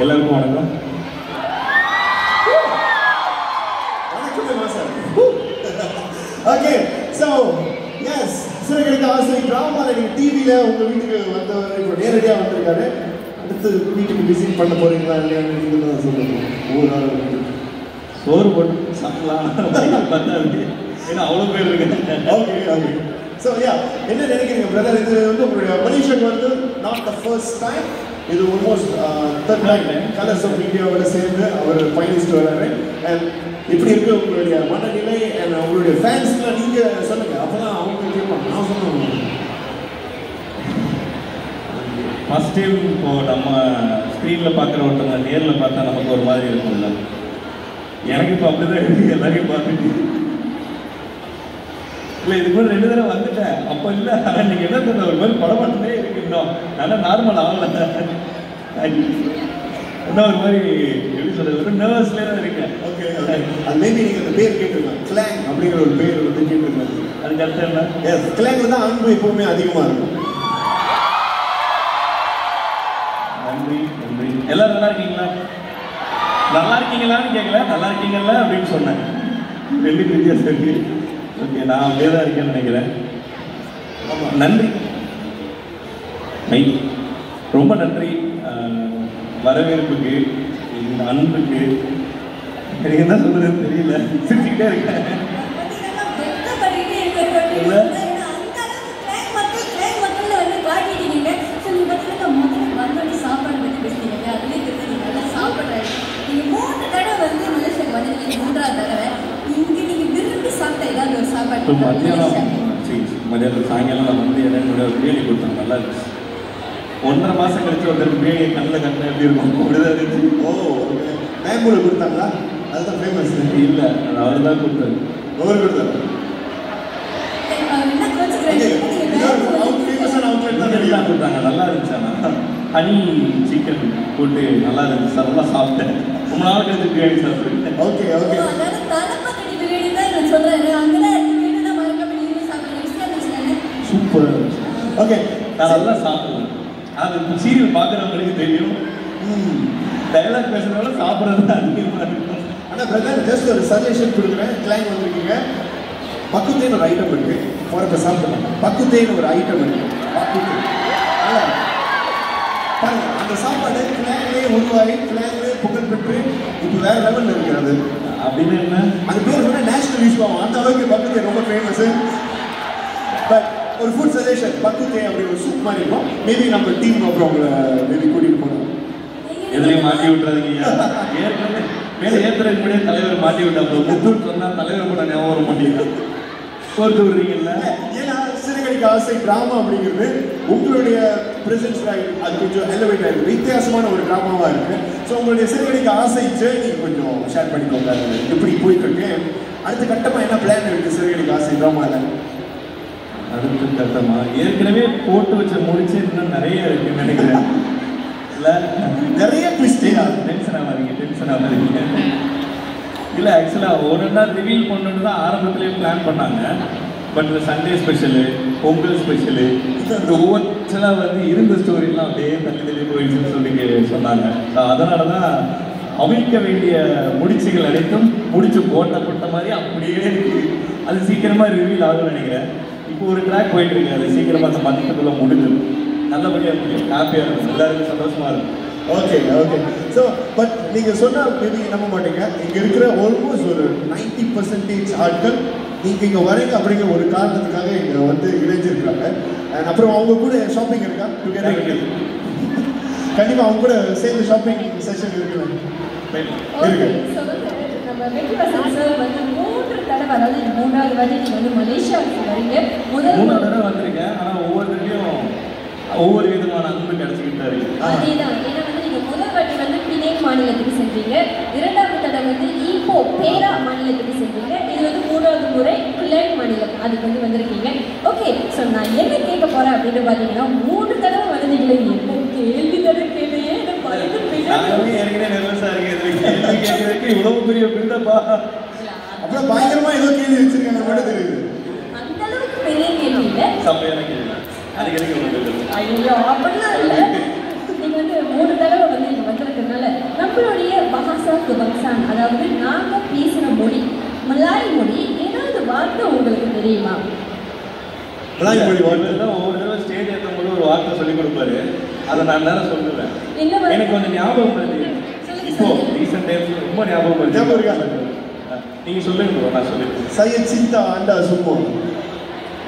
எல்லாருக்கும் வணக்கம். Okay so S Siragadikka ஆசை டிராமாவில் நீங்கள் டிவியில் உங்கள் வீட்டுக்கு வந்தவர் இப்போ நேரடியாக வந்திருக்காரு. அடுத்து வீட்டுக்கு விசிட் பண்ண போகிறீங்களா இல்லையான்னு நீங்கள் தான் சொல்லுங்கள். ஒவ்வொரு நாள் சோறு போட்டு சாப்பிடலாம் பத்தாது, ஏன்னா அவ்வளோ பேர் இருக்கு. ஓகே ஓகே ஸோ யா என்ன நினைக்கிறீங்க பிரதர்? இது வந்து உங்களுடைய மலேசியாவுக்கு வந்து நாட் த ஃபர்ஸ்ட் டைம், இது almost third time Colors of இந்தியாவோட சேர்ந்து அவர் பயணிச்சுட்டு வர்றாரு. அண்ட் இப்படி இருக்கு உங்களுடைய மனநிலை அண்ட் உங்களுடைய ஃபேன்ஸ்லாம் நீங்கள் சொல்லுங்கள், அப்போ தான் அவங்க கேட்பாங்க. நான் சொல்லுவேன் ஃபஸ்ட் டைம் இப்போது நம்ம ஸ்க்ரீனில் பார்க்குற ஒருத்தவங்க நேரில் பார்த்தா நமக்கு ஒரு மாதிரி இருக்கும்ல. எனக்கு இப்போ அப்படி தான் இருக்குது. எல்லாரையும் பார்த்துட்டு இல்லை இதுக்கு கூட 2 தடவை வந்துட்டேன். அப்போ இல்லை நீங்கள் என்ன தெரியல, ஒரு மாதிரி படமாட்டே இருக்கு. இன்னும் நல்லா நார்மல் ஆகலை. இன்னும் ஒரு மாதிரி எப்படி சொல்கிறது, ஒரு நர்வஸ்லேயே தான் இருக்கேன். ஓகே அது மேபி நீங்கள் அந்த பேர் கேட்டுருக்கலாம், கிளாங் அப்படிங்கிற ஒரு பேர் வந்து கேட்டுருக்காங்க. அதுக்கு அர்த்தம் என்ன? எஸ் கிளாங்கில் தான் அன்பு எப்பவுமே அதிகமாக இருக்கும். நன்றி நன்றி. எல்லாரும் நல்லா இருக்கீங்களா? நல்லா இருக்கீங்களான்னு கேட்கல, நல்லா இருக்கீங்களா அப்படின்னு சொன்னேன். 2 வித்தியாசம் இருக்கு. ஓகே நான் அப்படியே தான் இருக்கேன்னு நினைக்கிறேன். ஆமாம் நன்றி ரொம்ப நன்றி வரவேற்புக்கு, இந்த அன்புக்கு. எனக்கு என்ன சொல்றதுன்னு தெரியல, சிரிச்சுக்கிட்டே இருக்கேன். மதியானம் சாயங்காலம் நான் வந்து என்னோட பிரியாணி கொடுத்தாங்க, நல்லா இருந்துச்சு. 1.5 மாதம் கழிச்சு ஒருத்தர் பிரியாணி கண்ணில் கண்ணு எப்படி இருக்கும் அப்படிதான் இருந்துச்சு. ஓ மேங்கோல கொடுத்தாங்களா? அதுதான் ஃபேமஸ். இல்லை அவர் தான் கொடுத்தாரு. அவர் கொடுத்தாரு. கொடுத்தாங்க, நல்லா இருந்துச்சு. ஆனால் ஹனி சிக்கன் போட்டு நல்லா இருந்துச்சு. நல்லா சாப்பிட்டேன். ரொம்ப நாள் கழிச்சு பிரியாணி சாப்பிட்டேன். ஓகே ஓகே சூப்பராக இருந்துச்சு. ஓகே நான் நல்லா சாப்பிடுவேன். அது சீரியல் பார்க்குறவங்களுக்கு தெரியும். டைலாக் பேசுறதுனால சாப்பிட்றது தான் அதிகமாக இருக்கும். ஆனால் பிரதர் ஜஸ்ட் ஒரு சஜஷன் கொடுக்குறேன். கிளைண்ட் வந்திருக்கீங்க, பக்குத்தேன்னு ஒரு ஐட்டம் இருக்கு. போகிறப்ப சாப்பிடுவாங்க. பக்குத்தேன்னு ஒரு ஐட்டம் இருக்கு. பக்குத்தே பாருங்க, அந்த சாப்பாடு கிளாங்லேயே உருவாகி கிளாங்லேயே புகழ் பெற்று இப்போ வேற லெவலில் இருக்கிறது. அப்படின்னு என்ன அது பேர் சொன்னால் நேஷனல் யூஸ் ஆகும். அந்த அளவுக்கு பக்குத்தே ரொம்ப ஃபேமஸு. பட் ஒரு ஃபுட் சஜஷன், பக்குத்தே அப்படி ஒரு சூப் மாதிரி இருக்கும். மேபி நம்ம டீம் அப்புறம் உங்களை மேபி கூட்டிகிட்டு போகணும். எதுலையும் மாட்டி விட்டுறாதீங்க. ஏற்கனவே மேலே ஏற்றுறதுக்கு முன்னாடியே தலைவர் மாட்டி விட்டாங்க. முத்தூர் சொன்னால் தலைவர் கூட ஞாபகம் வர மாட்டேங்குது. கோர்த்து விடுறீங்கல்ல. ஏன்னா சிறகடிக்க ஆசை ட்ராமா அப்படிங்கிறது உங்களுடைய ப்ரெசன்ஸ் அது கொஞ்சம் எலவேட் ஆகிருக்கு, வித்தியாசமான ஒரு ட்ராமாவாக இருக்குது. ஸோ உங்களுடைய சிறகடிக்க ஆசை ஜேர்னி கொஞ்சம் ஷேர் பண்ணிக்கோங்க. எப்படி போயிட்டுருக்கு, அடுத்த கட்டமாக என்ன பிளான் இருக்குது சிறகடிக்க ஆசை ட்ராமாவில்? அடுத்த கட்டமாக ஏற்கனவே போட்டு வச்ச முடிச்சு இன்னும் நிறைய இருக்குன்னு நினைக்கிறேன். இல்லை நிறைய ட்விஸ்டே. டென்ஷன் ஆகாதீங்க. இல்லை ஆக்சுவலாக ஒரு நாள் ரிவீல் பண்ணணுன்னு தான் ஆரம்பத்துலேயே பிளான் பண்ணாங்க. பட் இந்த சண்டே ஸ்பெஷலு, பொங்கல் ஸ்பெஷலு, இந்த ஒவ்வொருத்தெல்லாம் வந்து இருந்த ஸ்டோரிலாம் அப்படியே தள்ளி போயிடுச்சுன்னு சொல்லி சொன்னாங்க. அதனால தான் அவிழ்க்க வேண்டிய முடிச்சுகள் அனைத்தும் முடிச்சு போட்ட மாதிரி அப்படியே இருக்குது. அது சீக்கிரமாக ரிவீல் ஆகும்னு நினைக்கிறேன். இப்போ ஒரு ட்ராக் போயிட்டு இருக்கு, அது சீக்கிரமாக அந்த மதிப்புக்குள்ளே முடிஞ்சிடும். நல்லபடியாக முடியும். ஹாப்பியாக இருக்கும், எல்லாருக்கும் சந்தோஷமாக இருக்கும். ஓகே ஓகே ஸோ பட் நீங்கள் சொன்னால் மேபி நம்ப மாட்டீங்க, இங்கே இருக்கிற ஆல்மோஸ்ட் ஒரு 90% ஆட்கள் நீங்கள் இங்கே வரீங்க அப்படிங்கிற ஒரு காரணத்துக்காக இங்கே வந்து இணைஞ்சிருக்காங்க. அண்ட் அப்புறம் அவங்க கூட ஷாப்பிங் இருக்கா டுகெதர்? கண்டிப்பாக அவங்க கூட சேர்ந்து ஷாப்பிங் செஷன் இருக்குல்ல? இருக்கு. நம்ம வெற்றிவாசன் சார் வந்து 3 தடவை, அதாவது 3வது வாட்டி நீங்கள் வந்து மலேசியாவுக்கு வரீங்க. 3 தடவை வந்திருக்கேன். ஆனால் ஒவ்வொருத்தரையும் ஒவ்வொரு விதமான அன்பு கிடைச்சிக்கிட்டாரு. அதேதான். ஏன்னா வந்து நீங்கள் முதல் வாட்டி வந்து பினேங் மாநிலத்துக்கு சென்றீங்க, 2வது தடவை வந்து ஈப்போ பேரா மாநிலத்துக்கு சென்றீங்க, இது வந்து 3வது முறை கிளாங் மாநிலம் அதுக்கு வந்து வந்திருக்கீங்க. ஓகே ஸோ நான் என்ன கேட்க போகிறேன் அப்படின்னு பார்த்தீங்கன்னா, 3 தடவை வந்தீங்களே, என்ன கேள்வி தடவை கேட்டையே என்ன பறந்து ஏற்கனவே நெர்வஸாக இருக்கு. இவ்வளவு பெரிய பில்டப்பா, அப்புறம் பயங்கரமா ஏதோ கேள்வி வச்சிருக்காங்க மட்டும் தெரியுது. அந்த அளவுக்கு பெரிய கேள்வி இல்லை, சமையான கேள்வி. அதுக்கு ஐயோ அப்படிலாம் இல்லை. நீங்கள் வந்து 3 தடவை வந்து இங்கே வந்துருக்கீங்க. இருக்கிறதுனால நம்மளுடைய பஹாசா குபக்சான், அதாவது நாங்க பேசுற மொழி மலாய் மொழி, ஏதாவது வார்த்தை உங்களுக்கு தெரியுமா? மலாய் மொழி வார்த்தை ஒவ்வொரு தடவை ஸ்டேஜ் ஏற்றும் போது ஒரு வார்த்தை சொல்லி கொடுப்பாரு, அதை நான் நேரம் சொல்லுவேன். என்ன எனக்கு கொஞ்சம் ஞாபகம் வருது இப்போ ரீசெண்ட் டைம்ஸ், ரொம்ப ஞாபகம் வருது. ஞாபகம் இருக்கா? நீங்க சொல்லுங்க, நான் சொல்லிடுறேன். சைய சிந்தா அண்டா சும்மா.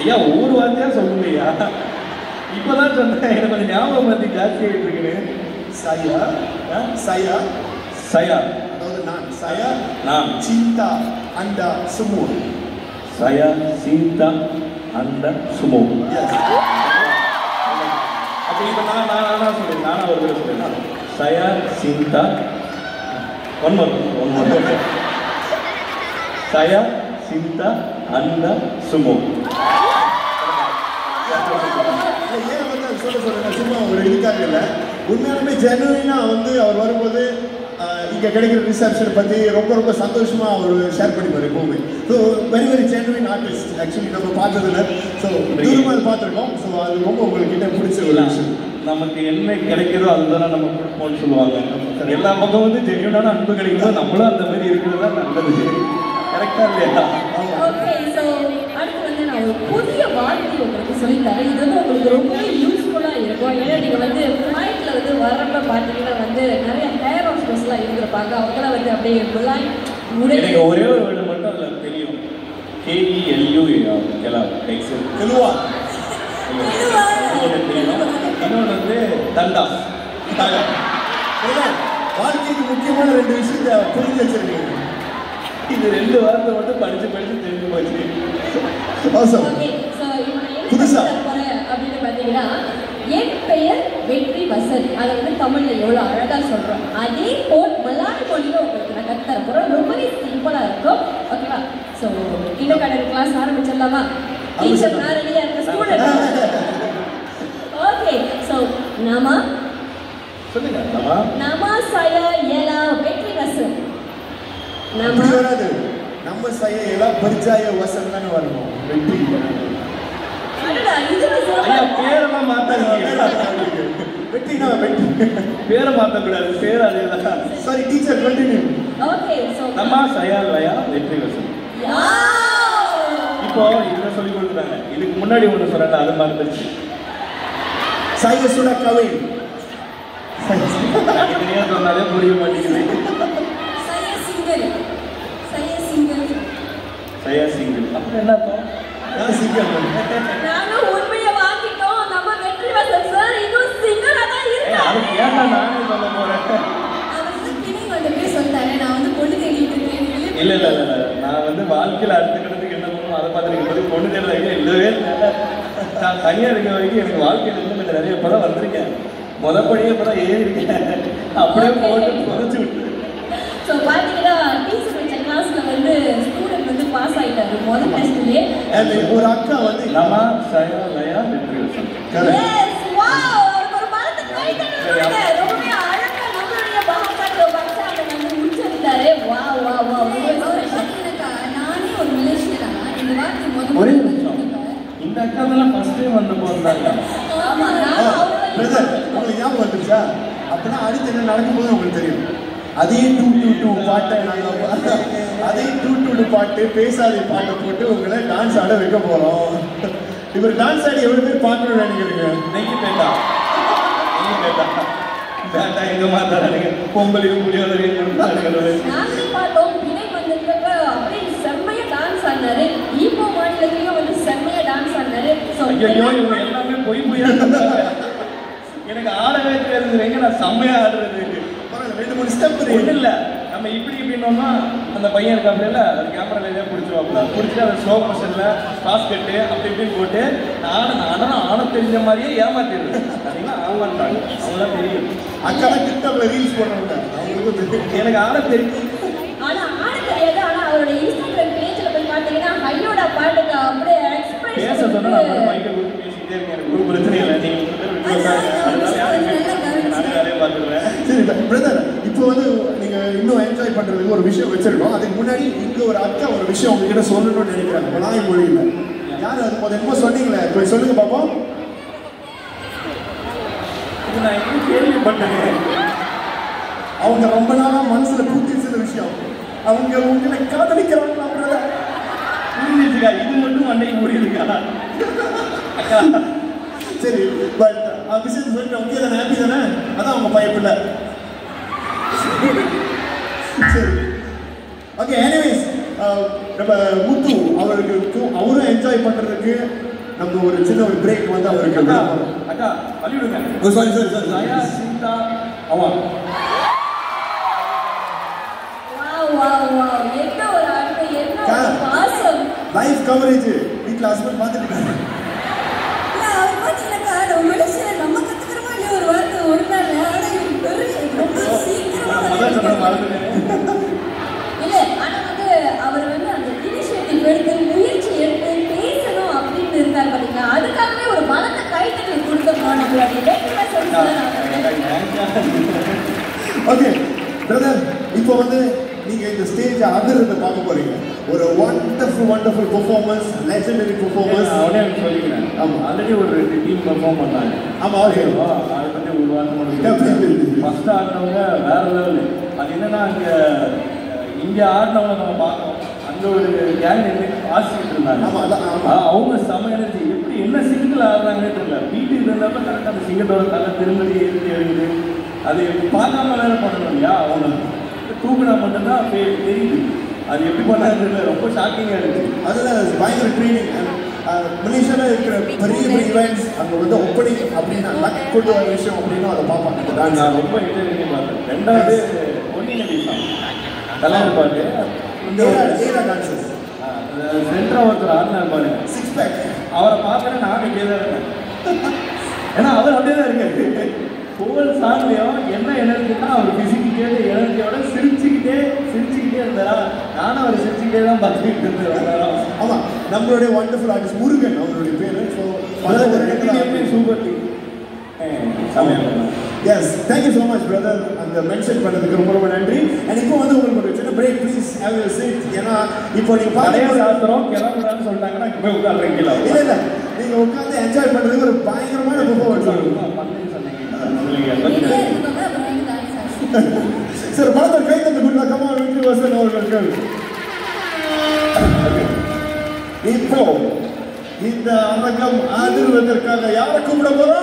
ஐயா ஒவ்வொரு வார்த்தையா சொல்லுங்க ஐயா. இப்பதான் சொன்னேன், எனக்கு கொஞ்சம் ஞாபகம் வந்து ஜாஸ்தி ஆகிட்டு இருக்குன்னு. சையா சையா சயா, அதாவது நான் சையா நான் சிந்தா அண்டா சுமோ. சயா சிந்தா அந்த சுமோ. அப்போ இப்போ நான் சொல்றேன், நானா ஒரு தடவை சொல்றேன். சயா சிந்தா ஒன் மோர் சயா சிந்தா அந்த சுமோ. ஏன் வந்து அது சொல்லுங்க, சும்மா ஒரு இதுக்காக இல்லை, உண்மையாலுமே ஜெனுவினா வந்து அவர் வரும்போது இங்கே கிடைக்கிற ரிசப்ஷன் பற்றி ரொம்ப சந்தோஷமாக அவர் ஷேர் பண்ணிப்பார் எப்பவுமே. So very genuine artist actually நம்ம பார்த்ததில்ல. ஸோ தூரமாக பார்த்துருக்கோம். ஸோ அது ரொம்ப உங்கள்கிட்ட பிடிச்ச ஒரு விஷயம். நமக்கு என்ன கிடைக்கிறதோ அதுதானே நம்ம கொடுப்போம்னு சொல்லுவாங்க. எல்லா பக்கம் வந்து ஜென்யூனான அன்பு கிடைக்கிறதோ நம்மளும் அந்த மாதிரி இருக்கிறது தான் நல்லது. கரெக்டா இல்லையா? ஓகே, ஸோ அடுத்து வந்து நான் ஒரு புதிய வார்த்தை உங்களுக்கு சொல்லித்தரேன். இது வந்து உங்களுக்கு ரொம்பவே யூஸ்ஃபுல்லாக இருக்கும். ஏன்னா நீங்கள் வந்து ஃப்ளைட்டில் வந்து வரப்ப பார்த்தீங்கன்னா வந்து நிறைய ஹேர் ஹாஸ்டர்ஸ்லாம் இருந்திருப்பாங்க. அவங்களாம் வந்து அப்படியே முலாய் எனக்கு ஒரே ஒரு வேர்டு மட்டும் அதில் தெரியும். KELUA எக்ஸல் கெலுவா. தெரியும். இன்னொன்று வந்து தண்டா. வாழ்க்கைக்கு முக்கியமான 2 விஷயத்தை புரிஞ்சு வச்சிருக்கீங்க. இது 2 வார்த்தை மட்டும் படிச்சு தெரிஞ்சு போச்சு. அவசரம். ஓகே, ஸோ இப்போ நான் புதுசா என்ன போகிறேன் அப்படின்னு பார்த்தீங்கன்னா, என் பெயர் வெற்றி வசன். அதை வந்து தமிழில் எவ்வளோ அழகாக சொல்கிறோம். அதே போல் மலாய் மொழியில் உங்களுக்கு நான் கற்றுத்தர போகிறோம். ரொம்பவே சிம்பிளாக இருக்கும். ஓகேவா? ஸோ கிண்டர்கார்டன் கிளாஸ் ஆரம்பிச்சிடலாமா? டீச்சர் நான் ரெடியாக இருக்கேன், ஸ்டூடெண்ட். ஓகே, ஸோ nama சொல்லுங்க. nama saya ialah வெற்றி வசன். nama வராது. நம்ம சைய எல்லாம் பரிச்சாய வசன் தானே வரணும். வெற்றி. அடடா, இது ஐயா பேரெல்லாம் மாத்தாதீங்க. வெற்றினா வெற்றி. பேரை மாற்றக்கூடாது, பேர் அதே தான். Sorry teacher, continue. Okay, so நம்ம சயால் வயா வெற்றி வசன். இப்போ இதை சொல்லி கொடுத்துட்டாங்க. இதுக்கு முன்னாடி ஒன்று சொன்னாங்க, அது மறந்துருச்சு. சைய சுட கவை. தனியா சொன்னாலே புரிய மாட்டேங்குது. saya single. சயா சிங்கிள். அப்புறம் என்ன அர்த்தம்? நான் சிங்கர். நானும் உண்மையை வாங்கிட்டோம். நம்ம வெற்றி வசன் சார் இன்னும் சிங்கரா தான் இருக்காரு. அதுக்கு ஏன்டா நானே சொல்ல போறேன். அவர் வந்து பின்னிங் வந்து சொல்லிட்டாரு, நான் வந்து பொண்ணு தேடிட்டு இருக்கேன். இல்ல நான் வந்து வாழ்க்கையில அடுத்த கட்டத்துக்கு என்ன பண்ணணும் அதை பார்த்துருக்க போது பொண்ணு தேடுற ஐடியா இல்லவே இல்லை. நான் தனியா இருக்க வரைக்கும் எனக்கு வாழ்க்கையில இருந்து கொஞ்சம் நிறைய படம் வந்திருக்கேன். முதப்படியே படம் ஏறி இருக்கேன். அப்படியே போட்டு குறைச்சு விட்டு. ஸோ பார்த்தீங்கன்னா டீச்சர் வச்ச கிளாஸ்ல வந்து ஸ்டூடெண்ட் வந்து பாஸ் ஆயிட்டாரு முதல் டெஸ்ட்லயே. ஒரு அக்கா வந்து நம்ம சயா லயா வெற்றி வசன். எஸ், வாவ், ஒரு மரத்தை கை தட்டுங்க. ரொம்பவே அழகா நம்மளுடைய பாபாக்கு பச்சாங்க வந்து உச்சரித்தாரு. Wow wow wow. நானே ஒரு மலேசியா இந்த வார்த்தை ஒரே நிமிஷம். இந்த அக்கா தான் ஃபர்ஸ்ட் டைம் வந்த போறாங்க. ஆமா, நான் பிரதர் உங்களுக்கு ஞாபகம் வந்துருச்சா? அப்படின்னா அடுத்து என்ன நடக்கும்போது உங்களுக்கு தெரியும். அதே 222 பாட்டை நாங்கள் அதே 222 பாட்டு பேசாதே பாட்டை போட்டு உங்களை டான்ஸ் ஆட வைக்க போகிறோம். இவர் டான்ஸ் ஆடி எவ்வளோ பேர் பார்க்கணும்னு நினைக்கிறீங்க? நெய்யி பேட்டா பேட்டா எங்க மாத்தாடுங்க. பொங்கலையும் புளியோதரையும் நாங்களே பார்த்தோம். பிணை வந்திருக்கப்ப அப்படியே செம்மையா டான்ஸ் ஆடினாரு. ஈப்போ மாநிலத்திலையும் வந்து செம்மையா டான்ஸ் ஆடினாரு. ஐயோ இவங்க எல்லாமே பொய்யா எனக்கு ஆடவே தெரிஞ்சுங்க. நான் செம்மையா ஆடுறது 2-3 ஸ்டெப் ஒன்றும் இல்லை. நம்ம இப்படின்னோம்னா அந்த பையன் இருக்காப்புல அது கேமரால ஏதாவது பிடிச்சிருவாப்புல பிடிச்சிட்டு அதை ஸ்லோ மோஷன்ல பாஸ்கெட்டு அப்படி இப்படின்னு போட்டு ஆன தெரிஞ்ச மாதிரியே ஏமாத்திடுது. பார்த்தீங்கன்னா ஆமாட்டாங்க, அவங்களாம் தெரியும். அக்கா டிக்டாக்ல ரீல்ஸ் போடுறாங்க, அவங்களுக்கும் தெரியும். எனக்கு ஆட தெரியும். ஆனா ஆட தெரியாது. ஆனா அவரோட இன்ஸ்டாகிராம் பேஜ்ல போய் பார்த்தீங்கன்னா ஹையோட பாட்டுக்கு அப்படியே பேச சொன்னா நான் மைக்கை கொடுத்து பேசிக்கிட்டே இருக்கேன். எனக்கு ஒரு பிரச்சனை இல்லை. நீங்க சரி பிரதர், இப்போ வந்து நீங்க இன்னும் என்ஜாய் பண்றதுக்கு ஒரு விஷயம் வச்சிருக்கோம். அதுக்கு முன்னாடி இங்க ஒரு அக்கா ஒரு விஷயம் உங்ககிட்ட சொல்லணும்னு நினைக்கிறாங்க மலாய் மொழியில. யார் அது? முதல்ல சொன்னீங்களே, போய் சொல்லுங்க பாப்போம். இது நான் எங்க கேள்விப்பட்டேன். அவங்க ரொம்ப நாளா மனசுல பூட்டி வச்சிருந்த விஷயம். அவங்க உங்களை காதலிக்கிறாங்க அப்படின்னா புரிஞ்சிருக்கா? இது மட்டும் மண்டைக்கு புரியுதுக்கா? சரி, பட் விஷயத்தை சொல்லிட்டு ஓகே தானே, ஹாப்பி தானே? அதான் அவங்க பயப்பில்லை. சரி, ஓகே. எனிவேஸ், நம்ம முத்து அவருக்கு அவரும் என்ஜாய் பண்றதுக்கு நம்ம ஒரு சின்ன ஒரு பிரேக் வந்து அவருக்கு அக்கா வழி விடுங்க. சாரி சாரி சாரி ஜயா சீதா அவா. என்ன ஒரு அன்பு, என்ன ஒரு பாசம். லைவ் கவரேஜ் வீட்டில் ஹஸ்பண்ட் பார்த்துட்டு இருக்காங்க. அவர் பார்த்தீங்கன்னாக்கா நம்ம மனுஷன் நம்ம கத்துக்கிறோமா இல்லையா ஒரு வார்த்தை ஒரு நாள், ஆனால் ரொம்ப சீக்கிரமா இல்லை. ஆனால் வந்து அவர் வந்து அந்த இனிஷியேட்டிவ் எடுத்து முயற்சி எடுத்து பேசணும் அப்படின்னு இருக்காரு பார்த்தீங்களா, அதுக்காகவே ஒரு பலத்தை கைத்தட்டல் கொடுத்துருக்கோம் நம்மளுடைய. ஓகே பிரதர், இப்போ வந்து நீங்க இந்த ஸ்டேஜ் அதிர்றத பார்க்க போறீங்க. ஒரு வண்டர்ஃபுல் பெர்ஃபார்மன்ஸ், லெஜெண்டரி பெர்ஃபார்மன்ஸ். அவனே சொல்லிக்கிறேன். ஆமா, ஆல்ரெடி ஒரு டீம் பெர்ஃபார்ம் பண்ணாங்க. ஆமா, ஓகேவா? அதை பற்றி ஒரு வார்த்தை மட்டும். ஃபர்ஸ்ட் ஆடினவங்க வேற லெவலு. அது என்னன்னா, அங்கே இங்கே ஆடினவங்க நம்ம பார்த்தோம், அங்கே ஒரு கேங் ஆசிக்கிட்டு இருந்தாங்க. அவங்க செம எனர்ஜி. எப்படி என்ன சிங்கிள் ஆடுறாங்கன்னே தெரியல. வீட்டுக்கு இருந்தப்ப கரெக்டாக அந்த சிங்கத்தோட தலை திரும்பி எழுதி அது பார்க்காம வேலை பண்ணணும் இல்லையா? அவங்க தூக்குனா மட்டும்தான் தெரியுது. அது எப்படி பண்ணாங்க, ரொம்ப ஷாக்கிங்காக இருக்குது. அதில் பயங்கர ட்ரைனிங். மலேசியாவில் இருக்கிற பெரிய ஈவெண்ட்ஸ் அங்கே வந்து ஓப்பனிங் அப்படின்னா லக் கொண்டு வர விஷயம் அப்படின்னா அதை பார்ப்பாங்க. நான் ரொம்ப என்ஜாய் பண்ணி பார்த்தேன். ரெண்டாவது ஒன்னினடி சாங் கல்யாணம் பாட்டு டான்சஸ் சென்ட்ரா ஒருத்தர் ஆடினார் பாருங்க, 6 பேக். அவரை பார்க்கறேன், நான் இங்கே தான் இருக்கேன். ஏன்னா அவர் அப்படியே தான் இருக்காரு. ஒவ்வொரு சாங்லையும் என்ன எனர்ஜினா அவர் பிசிக்கிட்டே எனர்ஜியோட சிரிச்சுக்கிட்டே இருந்தாரா. நானும் அவர் சிரிச்சுக்கிட்டே தான் பார்த்துக்கிட்டு இருந்தேன். ஆமாம், நம்மளுடைய வண்டர்ஃபுல் ஆர்டிஸ்ட் முருகன் அவருடைய பேர். Super team. Yes, thank you so much brother. அந்த மென்ஷன் பண்ணதுக்கு ரொம்ப ரொம்ப நன்றி. அண்ட் இப்போ வந்து உங்களுக்கு ஒரு சின்ன break please have you seat. ஏன்னா இப்போ நீங்கள் பார்த்தீங்கன்னா சாஸ்திரம் கிளம்புறான்னு சொல்லிட்டாங்கன்னா போய் உட்காந்துருக்கீங்களா? இல்லை இல்லை, நீங்கள் உட்காந்து என்ஜாய் பண்ணுறதுக்கு ஒரு பயங்கரமான பெர்ஃபார்மன்ஸ் சார். படத்தில் கை தந்து கொடுத்தா கமால் விக்ரவாசன் அவர்கள். இப்போ இந்த அரங்கம் ஆதரவதற்காக யாரை கூப்பிட போறோம்?